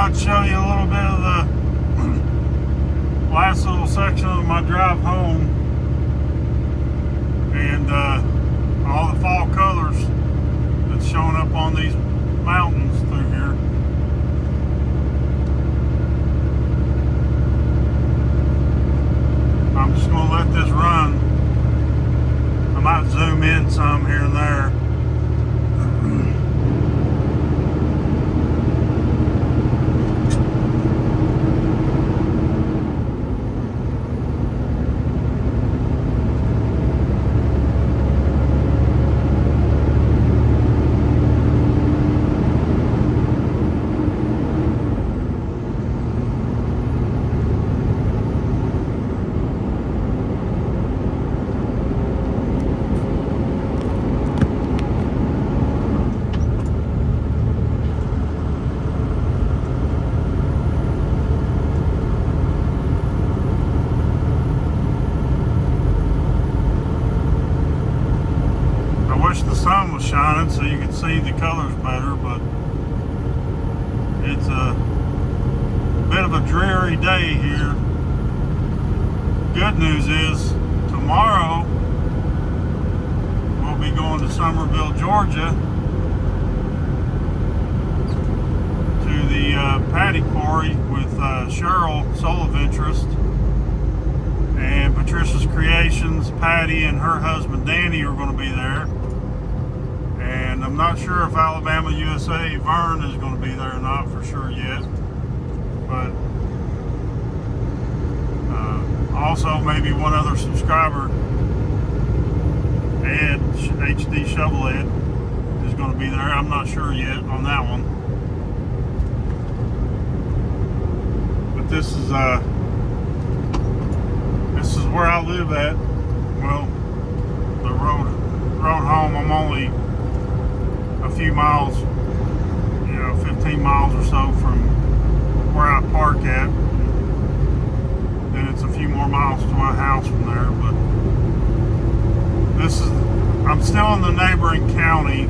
thought I'd show you a little bit of the last little section of my drive home and all the fall colors that's showing up on these mountains through here. I'm just going to let this run. I might zoom in some here and there. The sun was shining so you could see the colors better, but it's a bit of a dreary day here. Good news is tomorrow we'll be going to Summerville, Georgia to the Paddy Quarry with Cheryl, Soul of Interest, and Patricia's Creations. Patty and her husband Danny are going to be there. And I'm not sure if Alabama USA Vern is going to be there or not for sure yet. But also maybe one other subscriber, Ed, HD Shovel Ed, is going to be there. I'm not sure yet on that one. But this is where I live at. Well, the road home, I'm only a few miles, 15 miles or so from where I park at. Then it's a few more miles to my house from there. But I'm still in the neighboring county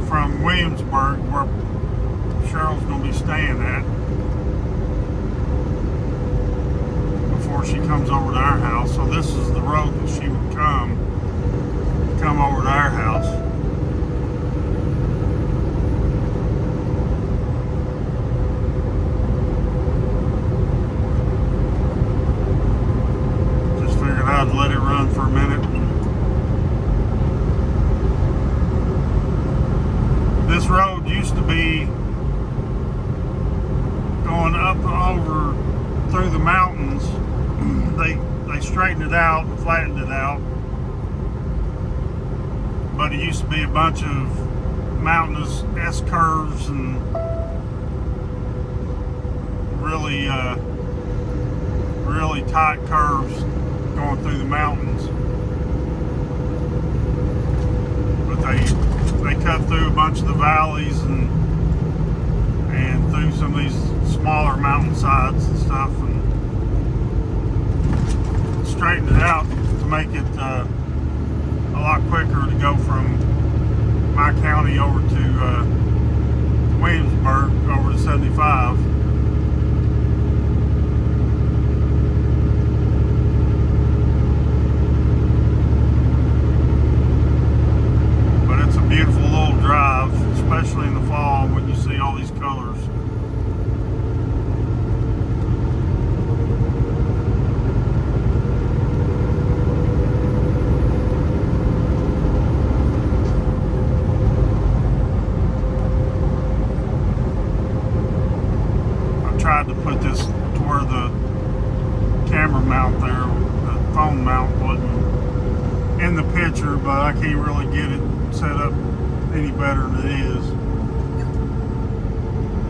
from Williamsburg, where Cheryl's going to be staying at before she comes over to our house. So this is the road that she would come over to our house. I'd let it run for a minute. This road used to be going up and over through the mountains. They straightened it out and flattened it out, but it used to be a bunch of mountainous S-curves and really tight curves going through the mountains. But they cut through a bunch of the valleys and through some of these smaller mountainsides and stuff, and straightened it out to make it a lot quicker to go from my county over to Williamsburg over to 75. Beautiful little drive, especially in the fall when you see all these colors. I tried to put this to where the camera mount there, the phone mount wasn't in the picture, but I can't really get it set up any better than it is.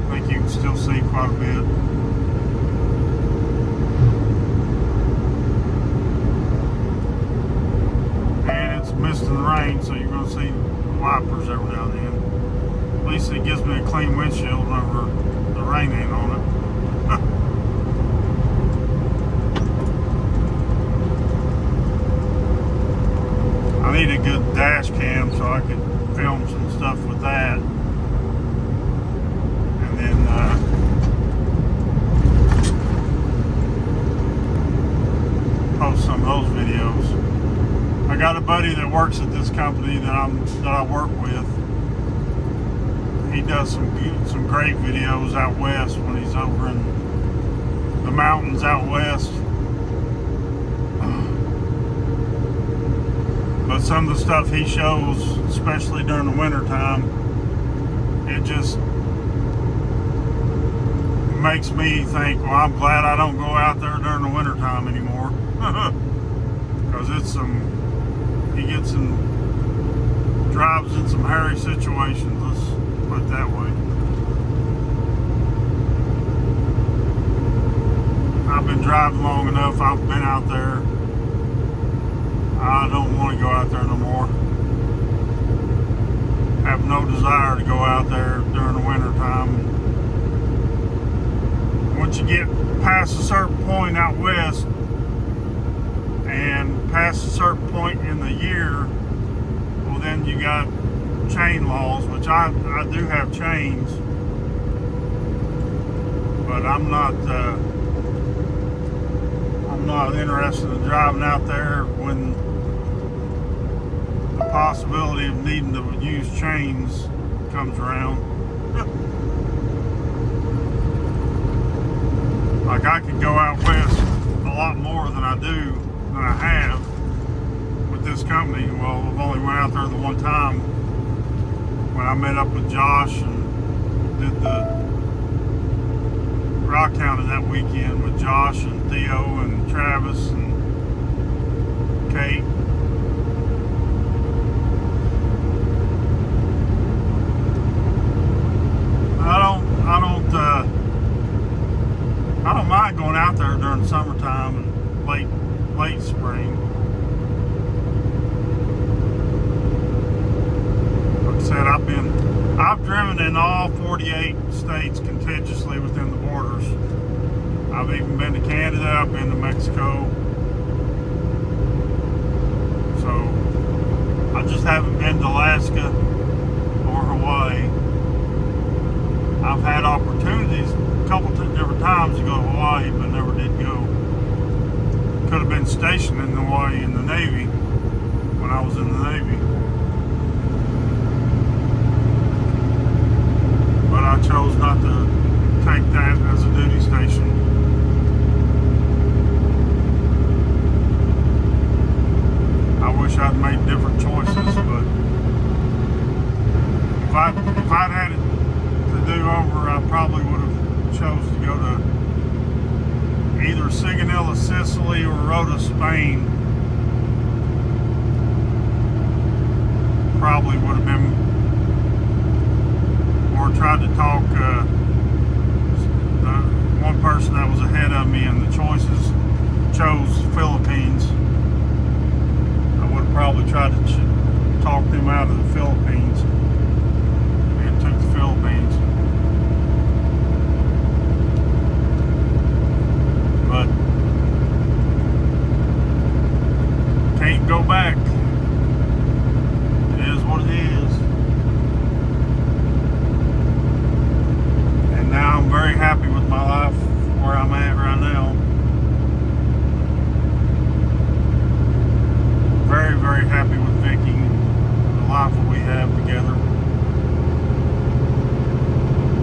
I think you can still see quite a bit. And it's mist and rain, so you're going to see wipers every now and then. At least it gives me a clean windshield whenever the rain ain't on it. I need a good dash cam so I could film some stuff with that. And works at this company that I work with. He does some great videos out west when he's over in the mountains out west. But some of the stuff he shows, especially during the winter time, it just makes me think, well, I'm glad I don't go out there during the winter time anymore. Because he gets drives in some hairy situations, let's put it that way. I've been driving long enough, I've been out there. I don't want to go out there no more. Have no desire to go out there during the winter time. Once you get past a certain point out west and past a certain point in the year, well, then you got chain laws, which I do have chains, but I'm not interested in driving out there when the possibility of needing to use chains comes around. Like, I could go out west a lot more than I have with this company. Well, I've only went out there the one time when I met up with Josh and did the rock counting that weekend with Josh and Theo and Travis and Kate. I don't mind going out there during the summertime and late spring. Like I said, I've driven in all 48 states contiguously within the borders. I've even been to Canada, I've been to Mexico. So I just haven't been to Alaska or Hawaii. I've had opportunities a couple different times to go to Hawaii, but never did go. Could have been stationed in Hawaii in the Navy when I was in the Navy. But I chose not to take that as a duty station. I wish I'd made different choices, but if I'd had it to do over, I probably would have chose to go to either Sigonella, Sicily, or Rota, Spain. Probably would have been, or tried to talk the one person that was ahead of me in the choices chose Philippines. I would have probably tried to talk them out of the Philippines and took the Philippines. But can't go back. It is what it is. And now I'm very happy with my life where I'm at right now. Very, very happy with Vicky, the life that we have together.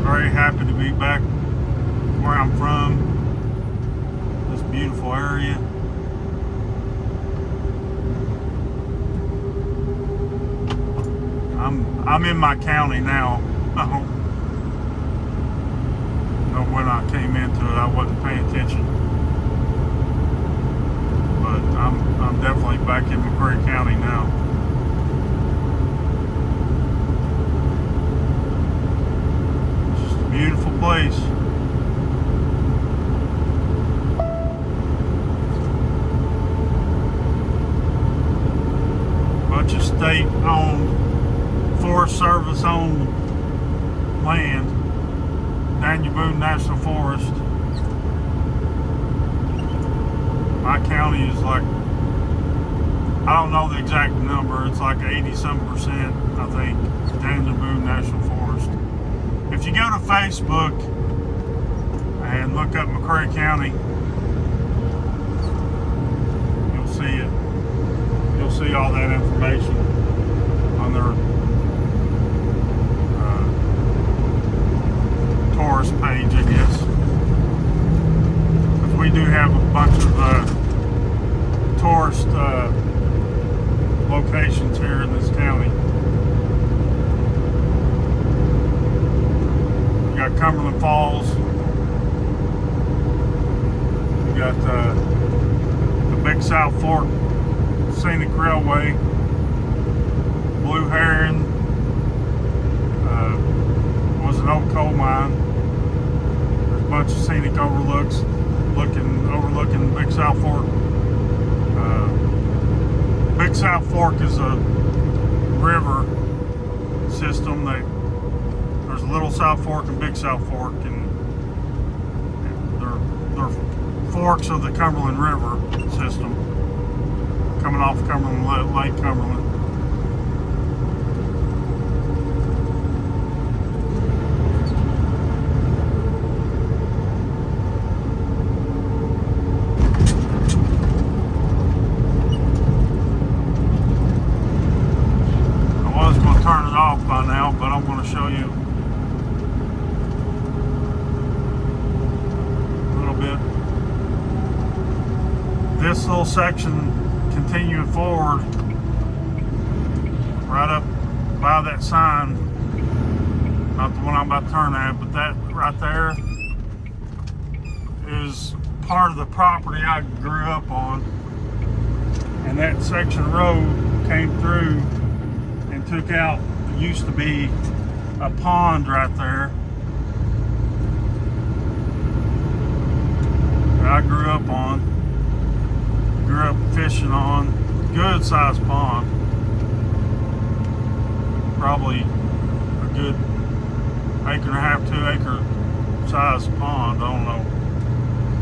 Very happy to be back where I'm from. This beautiful area. I'm in my county now. When I came into it, I wasn't paying attention. But I'm definitely back in Mccreary County now. It's just a beautiful place. Bunch of state-owned, Forest Service-owned land. Daniel Boone National Forest. My county is like, I don't know the exact number, it's like 80-some%, I think, Daniel Boone National Forest. If you go to Facebook and look up Mccreary County, you'll see it. You'll see all that information on their tourist page, I guess. Because we do have a bunch of tourist locations here in this county. We got Cumberland Falls. We got the Big South Fork Scenic Railway, Blue Heron, was an old coal mine. There's a bunch of scenic overlooks overlooking Big South Fork. Big South Fork is a river system. There's a Little South Fork and Big South Fork, and they're forks of the Cumberland River system, coming off Cumberland Lake Cumberland. Turn it off by now, but I'm going to show you a little bit. This little section continuing forward, right up by that sign, not the one I'm about to turn at, but that right there is part of the property I grew up on, and that section of road came through and took out, used to be a pond right there that I grew up fishing on. Good sized pond, probably a good 1.5 to 2 acre size pond. I don't know,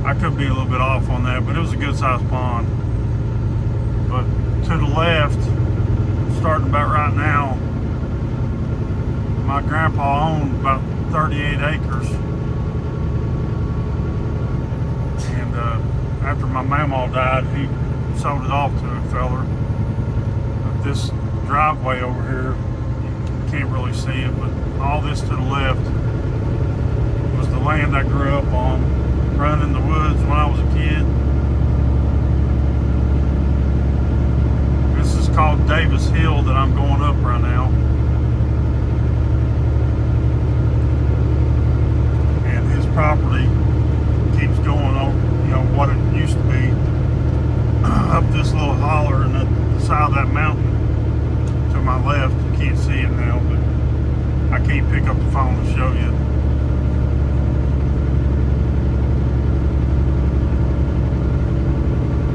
I could be a little bit off on that, but it was a good sized pond. But to the left, starting about right now, my grandpa owned about 38 acres, and after my mamaw died, he sold it off to a feller. But this driveway over here, you can't really see it, but all this to the left was the land I grew up on, running in the woods when I was a kid. This is called Davis Hill that I'm going up right now. And his property keeps going over, you know, what it used to be, up this little holler and the side of that mountain to my left. You can't see it now, but I can't pick up the phone to show you.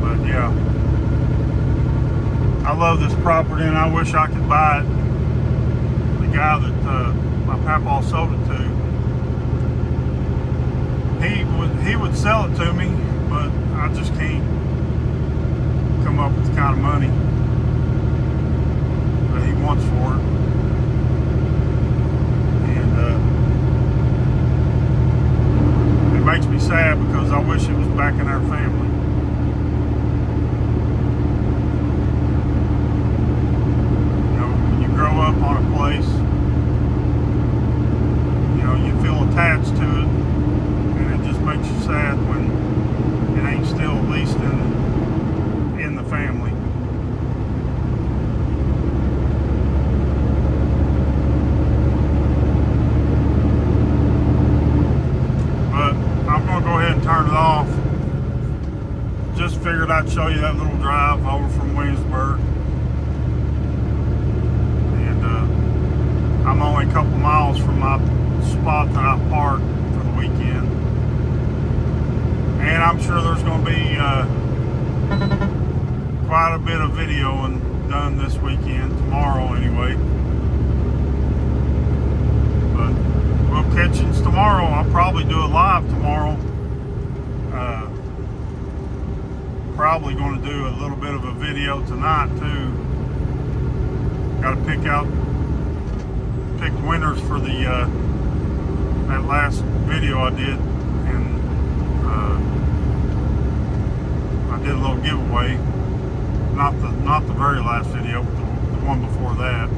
But yeah, I love this property and I wish I could buy it. The guy that my papa sold it to, he would sell it to me, but I just can't come up with the kind of money that he wants for it. And it makes me sad because I wish it was back in our family. You know, when you grow up on a place, you know, you feel attached to it, and it just makes you sad when it ain't still at least in the family. But I'm going to go ahead and turn it off. Just figured I'd show you that little drive over from Williamsburg. And I'm only a couple miles from my spot that I parked for the weekend. And I'm sure there's going to be quite a bit of videoing done this weekend, tomorrow anyway. But we'll catch you tomorrow. I'll probably do it live tomorrow. Probably going to do a little bit of a video tonight too. Got to pick winners for the that last video I did, and I did a little giveaway. not the very last video, but the one before that.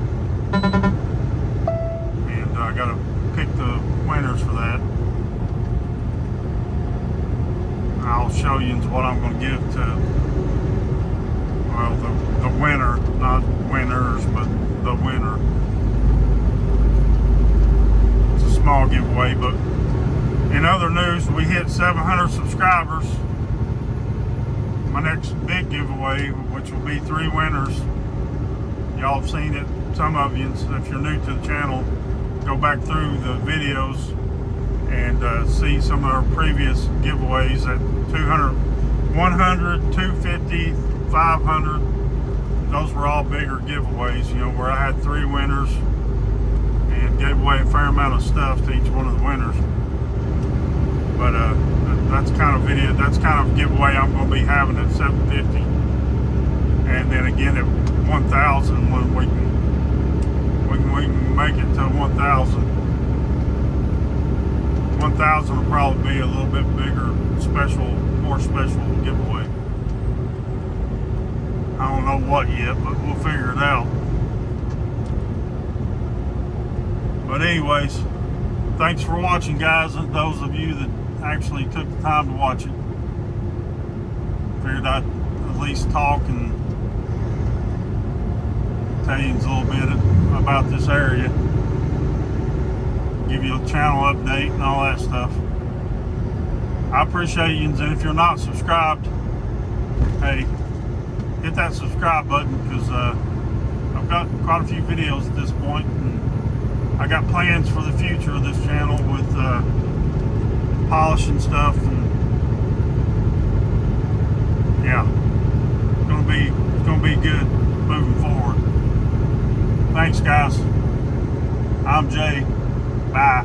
And I gotta pick the winners for that. I'll show you what I'm going to give to, well, the winner, not winners, but the winner. It's a small giveaway, but in other news, we hit 700 subscribers. My next big giveaway, which will be 3 winners. Y'all have seen it, some of you, so if you're new to the channel, go back through the videos and see some of our previous giveaways at 200, 100, 250, 500. Those were all bigger giveaways, you know, where I had 3 winners and gave away a fair amount of stuff to each one of the winners. But that's kind of giveaway I'm going to be having at 750, and then again at 1,000 when we can make it to 1,000. 1,000 will probably be a little bit bigger, more special giveaway. I don't know what yet, but we'll figure it out. But anyways, thanks for watching, guys, and those of you that actually took the time to watch it. Figured I'd at least talk and tell you a little bit about this area. Give you a channel update and all that stuff. I appreciate you, and if you're not subscribed, hey, hit that subscribe button, because I've got quite a few videos at this point, and I got plans for the future of this channel with polishing stuff, and yeah, it's gonna be good moving forward. Thanks, guys. I'm Jay. Bye.